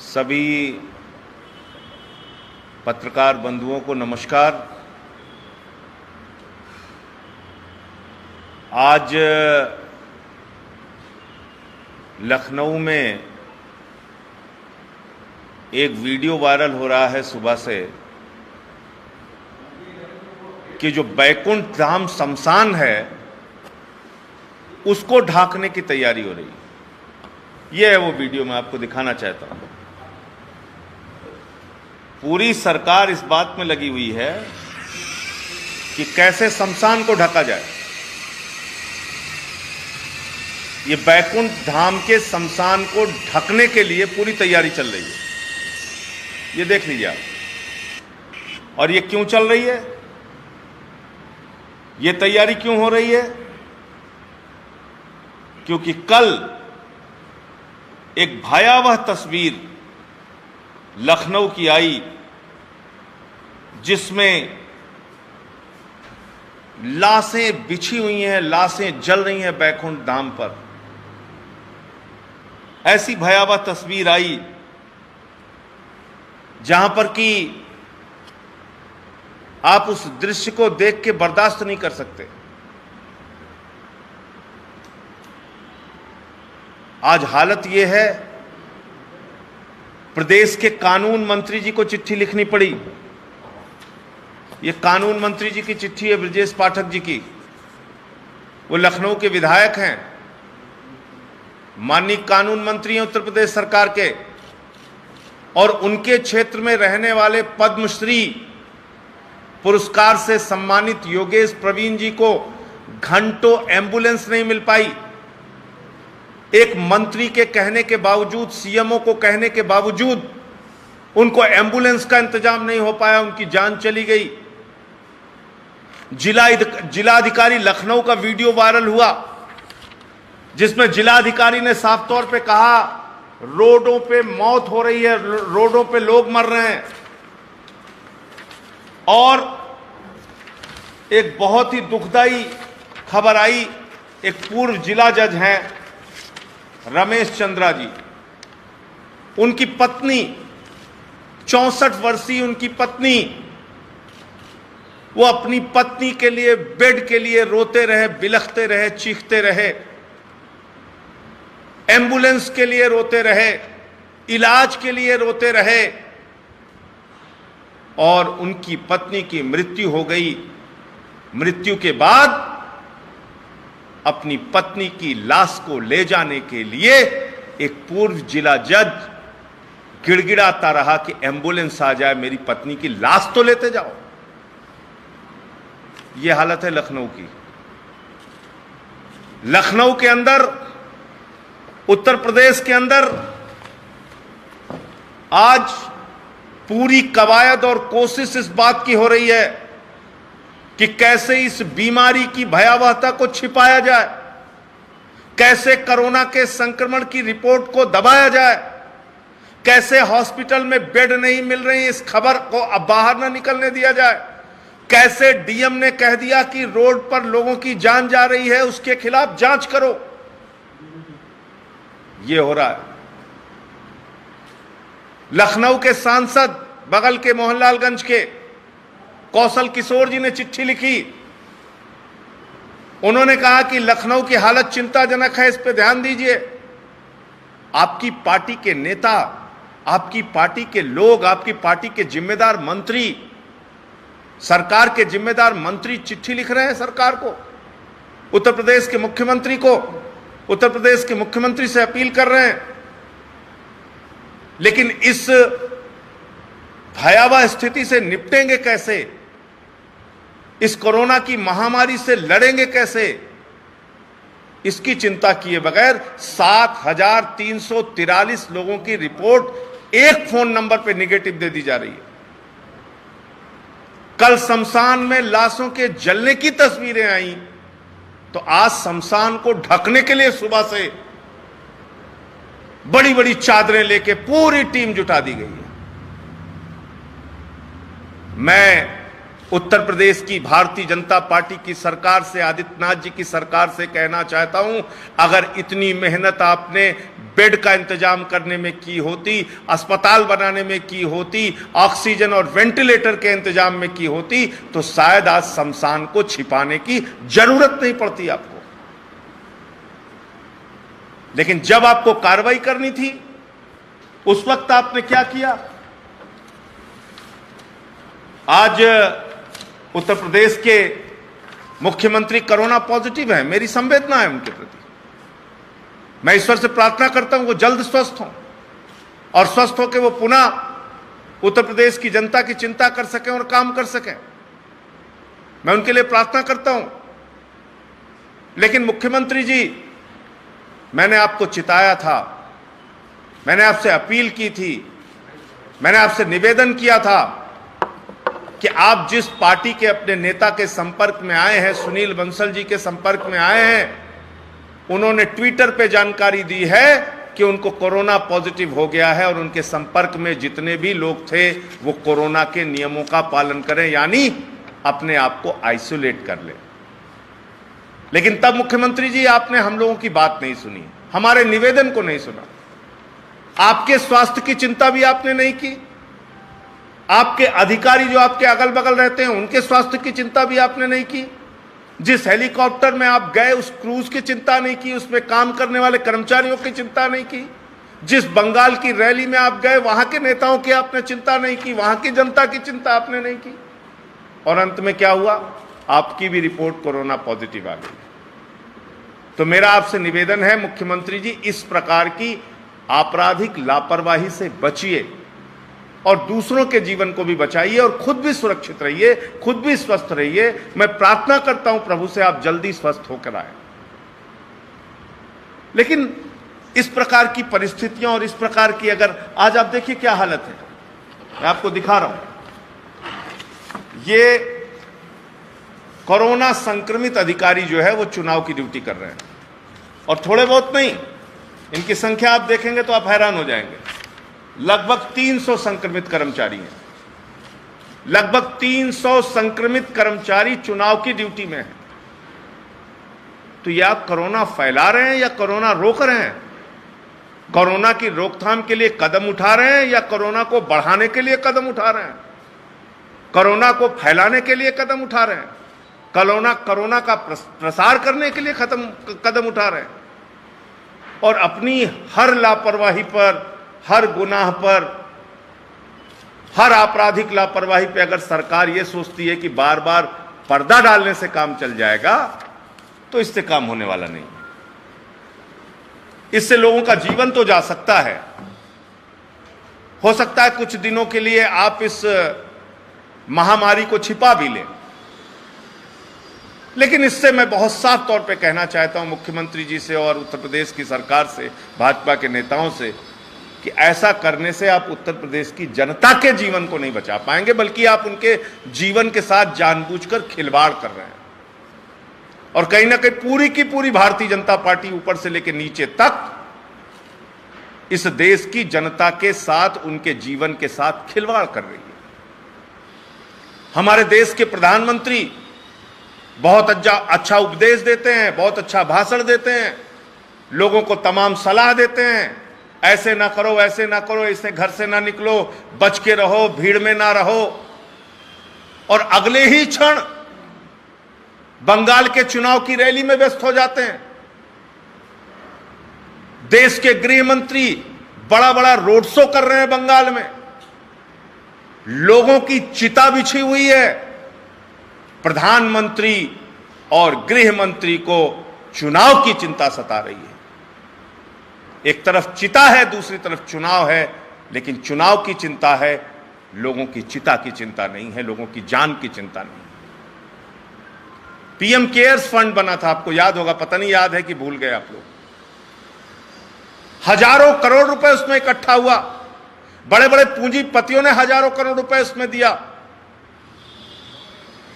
सभी पत्रकार बंधुओं को नमस्कार। आज लखनऊ में एक वीडियो वायरल हो रहा है सुबह से कि जो बैकुंठ धाम शमशान है उसको ढांकने की तैयारी हो रही है। यह है वो वीडियो मैं आपको दिखाना चाहता हूं। पूरी सरकार इस बात में लगी हुई है कि कैसे शमशान को ढका जाए। ये बैकुंठ धाम के शमशान को ढकने के लिए पूरी तैयारी चल रही है। ये देख लीजिए आप। और ये क्यों चल रही है, ये तैयारी क्यों हो रही है? क्योंकि कल एक भयावह तस्वीर लखनऊ की आई जिसमें लाशें बिछी हुई हैं, लाशें जल रही हैं बैकुंठ धाम पर। ऐसी भयावह तस्वीर आई जहां पर कि आप उस दृश्य को देख के बर्दाश्त नहीं कर सकते। आज हालत यह है, प्रदेश के कानून मंत्री जी को चिट्ठी लिखनी पड़ी। यह कानून मंत्री जी की चिट्ठी है, ब्रजेश पाठक जी की। वो लखनऊ के विधायक हैं, माननीय कानून मंत्री हैं उत्तर प्रदेश सरकार के, और उनके क्षेत्र में रहने वाले पद्मश्री पुरस्कार से सम्मानित योगेश प्रवीण जी को घंटों एम्बुलेंस नहीं मिल पाई। एक मंत्री के कहने के बावजूद, सीएमओ को कहने के बावजूद उनको एम्बुलेंस का इंतजाम नहीं हो पाया, उनकी जान चली गई। जिलाधिकारी लखनऊ का वीडियो वायरल हुआ जिसमें जिलाधिकारी ने साफ तौर पे कहा रोडों पे मौत हो रही है, रोडों पे लोग मर रहे हैं। और एक बहुत ही दुखदाई खबर आई, एक पूर्व जिला जज हैं रमेश चंद्रा जी, उनकी पत्नी 64 वर्षीय उनकी पत्नी, वो अपनी पत्नी के लिए, बेड के लिए रोते रहे, बिलखते रहे, चीखते रहे, एम्बुलेंस के लिए रोते रहे, इलाज के लिए रोते रहे, और उनकी पत्नी की मृत्यु हो गई। मृत्यु के बाद अपनी पत्नी की लाश को ले जाने के लिए एक पूर्व जिला जज गिड़गिड़ाता रहा कि एम्बुलेंस आ जाए, मेरी पत्नी की लाश तो लेते जाओ। यह हालत है लखनऊ की। लखनऊ के अंदर, उत्तर प्रदेश के अंदर आज पूरी कवायद और कोशिश इस बात की हो रही है कि कैसे इस बीमारी की भयावहता को छिपाया जाए, कैसे कोरोना के संक्रमण की रिपोर्ट को दबाया जाए, कैसे हॉस्पिटल में बेड नहीं मिल रही इस खबर को अब बाहर न निकलने दिया जाए, कैसे डीएम ने कह दिया कि रोड पर लोगों की जान जा रही है, उसके खिलाफ जांच करो। यह हो रहा है। लखनऊ के सांसद बगल के मोहनलालगंज के कौशल किशोर जी ने चिट्ठी लिखी। उन्होंने कहा कि लखनऊ की हालत चिंताजनक है, इस पर ध्यान दीजिए। आपकी पार्टी के नेता, आपकी पार्टी के लोग, आपकी पार्टी के जिम्मेदार मंत्री, सरकार के जिम्मेदार मंत्री चिट्ठी लिख रहे हैं सरकार को, उत्तर प्रदेश के मुख्यमंत्री को, उत्तर प्रदेश के मुख्यमंत्री से अपील कर रहे हैं। लेकिन इस भयावह स्थिति से निपटेंगे कैसे, इस कोरोना की महामारी से लड़ेंगे कैसे, इसकी चिंता किए बगैर 7,343 लोगों की रिपोर्ट एक फोन नंबर पर निगेटिव दे दी जा रही है। कल शमशान में लाशों के जलने की तस्वीरें आई, तो आज शमशान को ढकने के लिए सुबह से बड़ी बड़ी चादरें लेके पूरी टीम जुटा दी गई है। मैं उत्तर प्रदेश की भारतीय जनता पार्टी की सरकार से, आदित्यनाथ जी की सरकार से कहना चाहता हूं, अगर इतनी मेहनत आपने बेड का इंतजाम करने में की होती, अस्पताल बनाने में की होती, ऑक्सीजन और वेंटिलेटर के इंतजाम में की होती, तो शायद आज शमशान को छिपाने की जरूरत नहीं पड़ती आपको। लेकिन जब आपको कार्रवाई करनी थी, उस वक्त आपने क्या किया? आज उत्तर प्रदेश के मुख्यमंत्री कोरोना पॉजिटिव हैं, मेरी संवेदना है उनके प्रति। मैं ईश्वर से प्रार्थना करता हूं वो जल्द स्वस्थ हों और स्वस्थ होकर वो पुनः उत्तर प्रदेश की जनता की चिंता कर सकें और काम कर सकें। मैं उनके लिए प्रार्थना करता हूं। लेकिन मुख्यमंत्री जी, मैंने आपको चिताया था, मैंने आपसे अपील की थी, मैंने आपसे निवेदन किया था कि आप जिस पार्टी के अपने नेता के संपर्क में आए हैं, सुनील बंसल जी के संपर्क में आए हैं, उन्होंने ट्विटर पे जानकारी दी है कि उनको कोरोना पॉजिटिव हो गया है और उनके संपर्क में जितने भी लोग थे वो कोरोना के नियमों का पालन करें, यानी अपने आप को आइसोलेट कर लें। लेकिन तब मुख्यमंत्री जी आपने हम लोगों की बात नहीं सुनी, हमारे निवेदन को नहीं सुना। आपके स्वास्थ्य की चिंता भी आपने नहीं की, आपके अधिकारी जो आपके अगल बगल रहते हैं उनके स्वास्थ्य की चिंता भी आपने नहीं की। जिस हेलीकॉप्टर में आप गए उस क्रूज की चिंता नहीं की, उसमें काम करने वाले कर्मचारियों की चिंता नहीं की। जिस बंगाल की रैली में आप गए वहां के नेताओं की आपने चिंता नहीं की, वहां की जनता की चिंता आपने नहीं की। और अंत में क्या हुआ? आपकी भी रिपोर्ट कोरोना पॉजिटिव आ गई। तो मेरा आपसे निवेदन है मुख्यमंत्री जी, इस प्रकार की आपराधिक लापरवाही से बचिए और दूसरों के जीवन को भी बचाइए और खुद भी सुरक्षित रहिए, खुद भी स्वस्थ रहिए। मैं प्रार्थना करता हूं प्रभु से आप जल्दी स्वस्थ होकर आए। लेकिन इस प्रकार की परिस्थितियां और इस प्रकार की, अगर आज आप देखिए क्या हालत है, मैं आपको दिखा रहा हूं। ये कोरोना संक्रमित अधिकारी जो है वो चुनाव की ड्यूटी कर रहे हैं और थोड़े बहुत नहीं, इनकी संख्या आप देखेंगे तो आप हैरान हो जाएंगे। लगभग 300 संक्रमित कर्मचारी हैं, लगभग 300 संक्रमित कर्मचारी चुनाव की ड्यूटी में हैं। तो ये आप कोरोना फैला रहे हैं या कोरोना रोक रहे हैं? कोरोना की रोकथाम के लिए कदम उठा रहे हैं या कोरोना को बढ़ाने के लिए कदम उठा रहे हैं? कोरोना को फैलाने के लिए कदम उठा रहे हैं? कोरोना का प्रसार करने के लिए कदम उठा रहे हैं? और अपनी हर लापरवाही पर, हर गुनाह पर, हर आपराधिक लापरवाही पे अगर सरकार ये सोचती है कि बार बार पर्दा डालने से काम चल जाएगा, तो इससे काम होने वाला नहीं। इससे लोगों का जीवन तो जा सकता है, हो सकता है कुछ दिनों के लिए आप इस महामारी को छिपा भी लें, लेकिन इससे मैं बहुत साफ तौर पे कहना चाहता हूं मुख्यमंत्री जी से और उत्तर प्रदेश की सरकार से, भाजपा के नेताओं से, कि ऐसा करने से आप उत्तर प्रदेश की जनता के जीवन को नहीं बचा पाएंगे, बल्कि आप उनके जीवन के साथ जानबूझकर खिलवाड़ कर रहे हैं। और कहीं ना कहीं पूरी की पूरी भारतीय जनता पार्टी ऊपर से लेकर नीचे तक इस देश की जनता के साथ, उनके जीवन के साथ खिलवाड़ कर रही है। हमारे देश के प्रधानमंत्री बहुत अच्छा उपदेश देते हैं, बहुत अच्छा भाषण देते हैं, लोगों को तमाम सलाह देते हैं, ऐसे ना करो, ऐसे ना करो, इससे घर से ना निकलो, बच के रहो, भीड़ में ना रहो। और अगले ही क्षण बंगाल के चुनाव की रैली में व्यस्त हो जाते हैं। देश के गृह मंत्री बड़ा बड़ा रोड शो कर रहे हैं बंगाल में, लोगों की चिता बिछी हुई है। प्रधानमंत्री और गृह मंत्री को चुनाव की चिंता सता रही है। एक तरफ चिता है, दूसरी तरफ चुनाव है, लेकिन चुनाव की चिंता है, लोगों की चिता की चिंता नहीं है, लोगों की जान की चिंता नहीं। पीएम केयर्स फंड बना था, आपको याद होगा, पता नहीं याद है कि भूल गए आप लोग। हजारों करोड़ रुपए उसमें इकट्ठा हुआ, बड़े बड़े पूंजीपतियों ने हजारों करोड़ रुपए उसमें दिया।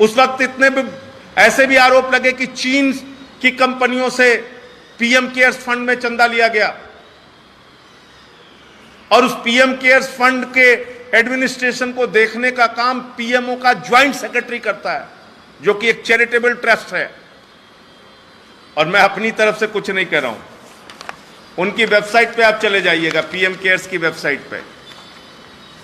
उस वक्त इतने भी ऐसे भी आरोप लगे कि चीन की कंपनियों से पीएम केयर्स फंड में चंदा लिया गया और उस पीएम केयर्स फंड के एडमिनिस्ट्रेशन को देखने का काम पीएमओ का ज्वाइंट सेक्रेटरी करता है, जो कि एक चैरिटेबल ट्रस्ट है। और मैं अपनी तरफ से कुछ नहीं कह रहा हूं, उनकी वेबसाइट पे आप चले जाइएगा, पीएम केयर्स की वेबसाइट पे।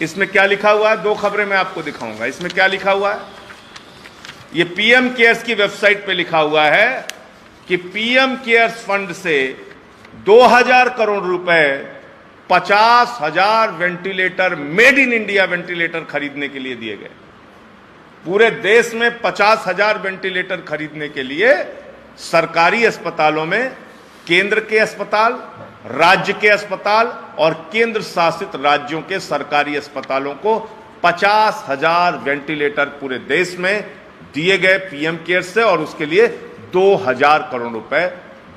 इसमें क्या लिखा हुआ है, दो खबरें मैं आपको दिखाऊंगा। इसमें क्या लिखा हुआ है, ये पीएम केयर्स की वेबसाइट पे लिखा हुआ है कि पीएम केयर्स फंड से 2000 करोड़ रुपए 50,000 ventilator, made in India ventilator खरीदने के लिए दिए गए। पूरे देश में 50,000 वेंटिलेटर खरीदने के लिए सरकारी अस्पतालों में, केंद्र के अस्पताल, राज्य के अस्पताल और केंद्र शासित राज्यों के सरकारी अस्पतालों को 50,000 वेंटिलेटर पूरे देश में दिए गए पीएम केयर से, और उसके लिए 2000 करोड़ रुपए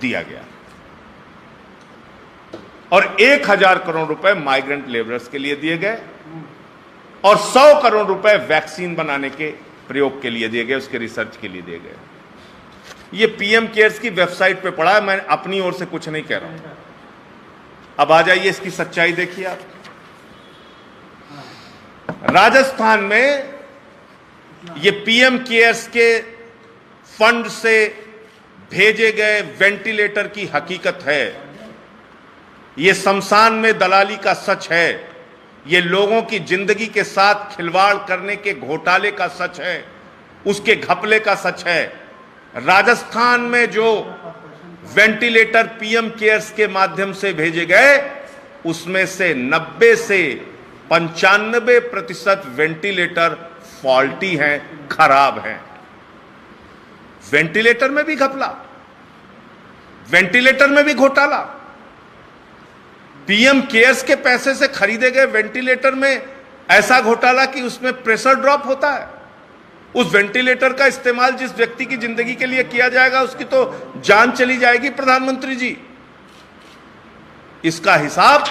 दिया गया। और 1000 करोड़ रुपए माइग्रेंट लेबरर्स के लिए दिए गए, और 100 करोड़ रुपए वैक्सीन बनाने के प्रयोग के लिए दिए गए, उसके रिसर्च के लिए दिए गए। ये पीएम केयर्स की वेबसाइट पे पड़ा है, मैं अपनी ओर से कुछ नहीं कह रहा हूं। अब आ जाइए, इसकी सच्चाई देखिए आप। राजस्थान में ये पीएम केयर्स के फंड से भेजे गए वेंटिलेटर की हकीकत है। ये शमशान में दलाली का सच है, ये लोगों की जिंदगी के साथ खिलवाड़ करने के घोटाले का सच है, उसके घपले का सच है। राजस्थान में जो वेंटिलेटर पीएम केयर्स के माध्यम से भेजे गए, उसमें से 90 से 95% वेंटिलेटर फॉल्टी हैं, खराब हैं। वेंटिलेटर में भी घपला, वेंटिलेटर में भी घोटाला। पीएम केयर्स के पैसे से खरीदे गए वेंटिलेटर में ऐसा घोटाला कि उसमें प्रेशर ड्रॉप होता है। उस वेंटिलेटर का इस्तेमाल जिस व्यक्ति की जिंदगी के लिए किया जाएगा, उसकी तो जान चली जाएगी। प्रधानमंत्री जी, इसका हिसाब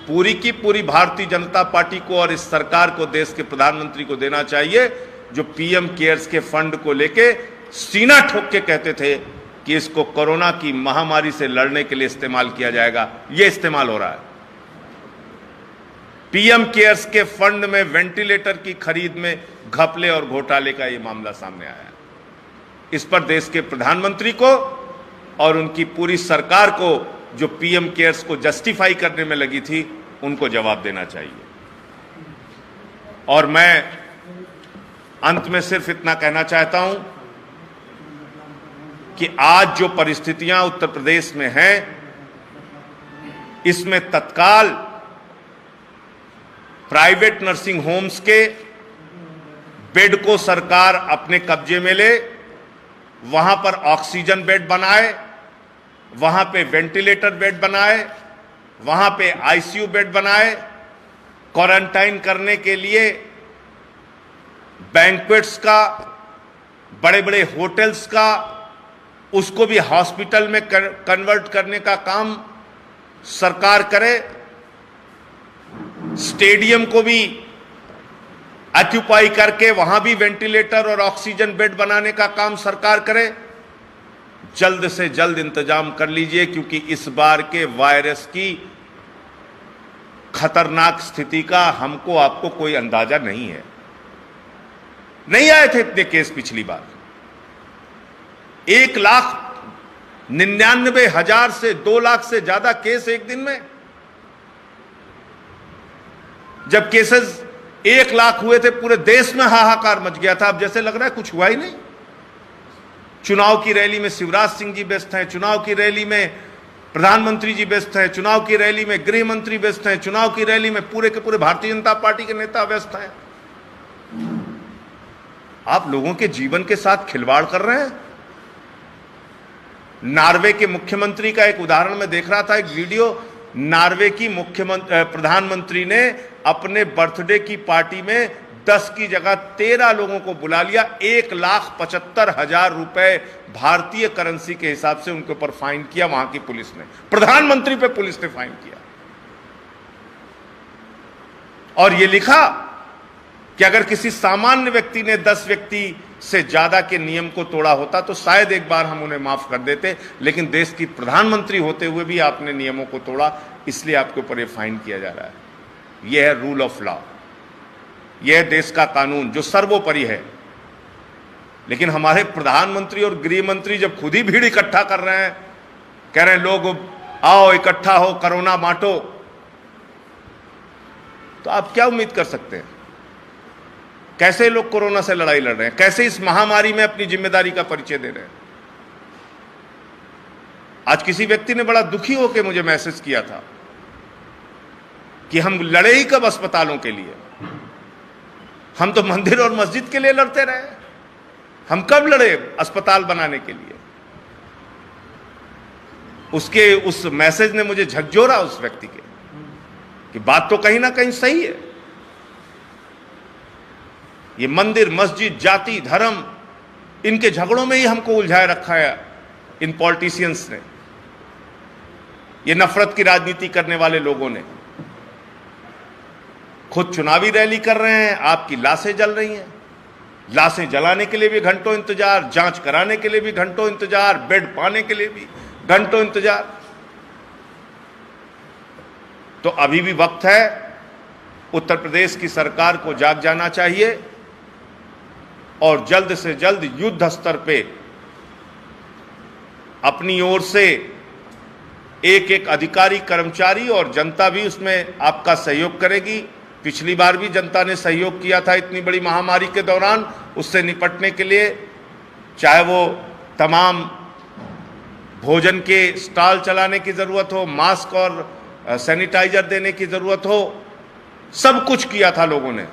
पूरी की पूरी भारतीय जनता पार्टी को और इस सरकार को, देश के प्रधानमंत्री को देना चाहिए, जो पीएम केयर्स के फंड को लेके सीना ठोक के कहते थे कि इसको कोरोना की महामारी से लड़ने के लिए इस्तेमाल किया जाएगा। यह इस्तेमाल हो रहा है। पीएम केयर्स के फंड में वेंटिलेटर की खरीद में घपले और घोटाले का यह मामला सामने आया है। इस पर देश के प्रधानमंत्री को और उनकी पूरी सरकार को, जो पीएम केयर्स को जस्टिफाई करने में लगी थी, उनको जवाब देना चाहिए। और मैं अंत में सिर्फ इतना कहना चाहता हूं कि आज जो परिस्थितियां उत्तर प्रदेश में हैं, इसमें तत्काल प्राइवेट नर्सिंग होम्स के बेड को सरकार अपने कब्जे में ले, वहां पर ऑक्सीजन बेड बनाए, वहां पे वेंटिलेटर बेड बनाए, वहां पे आईसीयू बेड बनाए, क्वारंटाइन करने के लिए बैंक्वेट्स का, बड़े बड़े होटल्स का, उसको भी हॉस्पिटल में कन्वर्ट करने का काम सरकार करे, स्टेडियम को भी ऑक्यूपाई करके वहां भी वेंटिलेटर और ऑक्सीजन बेड बनाने का काम सरकार करे। जल्द से जल्द इंतजाम कर लीजिए, क्योंकि इस बार के वायरस की खतरनाक स्थिति का हमको आपको कोई अंदाजा नहीं है। नहीं आए थे इतने केस पिछली बार। 1,99,000 से 2 लाख से ज्यादा केस एक दिन में। जब केसेस 1 लाख हुए थे, पूरे देश में हाहाकार मच गया था। अब जैसे लग रहा है कुछ हुआ ही नहीं। चुनाव की रैली में शिवराज सिंह जी व्यस्त हैं, चुनाव की रैली में प्रधानमंत्री जी व्यस्त हैं, चुनाव की रैली में गृह मंत्री व्यस्त हैं, चुनाव की रैली में पूरे के पूरे भारतीय जनता पार्टी के नेता व्यस्त हैं। आप लोगों के जीवन के साथ खिलवाड़ कर रहे हैं। नॉर्वे के मुख्यमंत्री का एक उदाहरण मैं देख रहा था, एक वीडियो। नॉर्वे की प्रधानमंत्री ने अपने बर्थडे की पार्टी में 10 की जगह 13 लोगों को बुला लिया। 1,75,000 रुपए भारतीय करेंसी के हिसाब से उनके ऊपर फाइन किया वहां की पुलिस ने। प्रधानमंत्री पे पुलिस ने फाइन किया और यह लिखा कि अगर किसी सामान्य व्यक्ति ने 10 व्यक्ति से ज्यादा के नियम को तोड़ा होता तो शायद एक बार हम उन्हें माफ कर देते, लेकिन देश की प्रधानमंत्री होते हुए भी आपने नियमों को तोड़ा, इसलिए आपके ऊपर यह फाइन किया जा रहा है। यह है रूल ऑफ लॉ। यह देश का कानून जो सर्वोपरि है। लेकिन हमारे प्रधानमंत्री और गृह मंत्री जब खुद ही भीड़ इकट्ठा कर रहे हैं, कह रहे हैं लोग आओ इकट्ठा हो, कोरोना बांटो, तो आप क्या उम्मीद कर सकते हैं? कैसे लोग कोरोना से लड़ाई लड़ रहे हैं? कैसे इस महामारी में अपनी जिम्मेदारी का परिचय दे रहे हैं? आज किसी व्यक्ति ने बड़ा दुखी होकर मुझे मैसेज किया था कि हम लड़े ही कब अस्पतालों के लिए? हम तो मंदिर और मस्जिद के लिए लड़ते रहे, हम कब लड़े अस्पताल बनाने के लिए? उसके उस मैसेज ने मुझे झकझोरा उस व्यक्ति के कि बात तो कहीं ना कहीं सही है। ये मंदिर मस्जिद जाति धर्म इनके झगड़ों में ही हमको उलझाए रखा है इन पॉलिटिशियंस ने, ये नफरत की राजनीति करने वाले लोगों ने। खुद चुनावी रैली कर रहे हैं, आपकी लाशें जल रही हैं, लाशें जलाने के लिए भी घंटों इंतजार, जांच कराने के लिए भी घंटों इंतजार, बेड पाने के लिए भी घंटों इंतजार। तो अभी भी वक्त है, उत्तर प्रदेश की सरकार को जाग जाना चाहिए और जल्द से जल्द युद्ध स्तर पे अपनी ओर से एक एक अधिकारी कर्मचारी और जनता भी उसमें आपका सहयोग करेगी। पिछली बार भी जनता ने सहयोग किया था इतनी बड़ी महामारी के दौरान उससे निपटने के लिए, चाहे वो तमाम भोजन के स्टॉल चलाने की ज़रूरत हो, मास्क और सैनिटाइजर देने की ज़रूरत हो, सब कुछ किया था लोगों ने,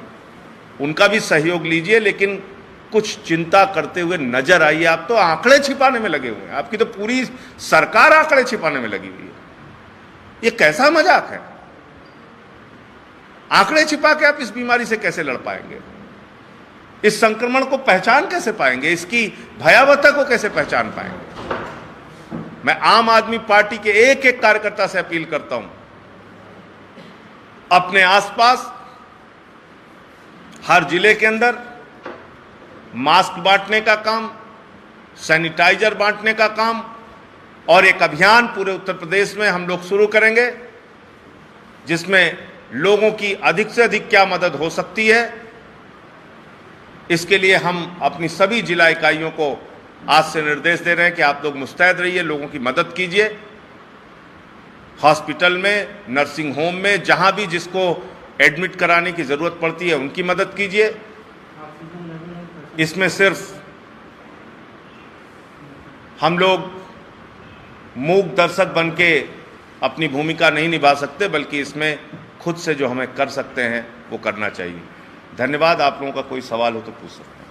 उनका भी सहयोग लीजिए। लेकिन कुछ चिंता करते हुए नजर आइए। आप तो आंकड़े छिपाने में लगे हुए हैं, आपकी तो पूरी सरकार आंकड़े छिपाने में लगी हुई है। ये कैसा मजाक है? आंकड़े छिपा के आप इस बीमारी से कैसे लड़ पाएंगे? इस संक्रमण को पहचान कैसे पाएंगे? इसकी भयावहता को कैसे पहचान पाएंगे? मैं आम आदमी पार्टी के एक एक कार्यकर्ता से अपील करता हूं, अपने आसपास हर जिले के अंदर मास्क बांटने का काम, सैनिटाइजर बांटने का काम और एक अभियान पूरे उत्तर प्रदेश में हम लोग शुरू करेंगे, जिसमें लोगों की अधिक से अधिक क्या मदद हो सकती है, इसके लिए हम अपनी सभी जिला इकाइयों को आज से निर्देश दे रहे हैं कि आप लोग मुस्तैद रहिए, लोगों की मदद कीजिए। हॉस्पिटल में, नर्सिंग होम में, जहां भी जिसको एडमिट कराने की ज़रूरत पड़ती है उनकी मदद कीजिए। इसमें सिर्फ हम लोग मूक दर्शक बन के अपनी भूमिका नहीं निभा सकते, बल्कि इसमें खुद से जो हमें कर सकते हैं वो करना चाहिए। धन्यवाद। आप लोगों का कोई सवाल हो तो पूछ सकते हैं।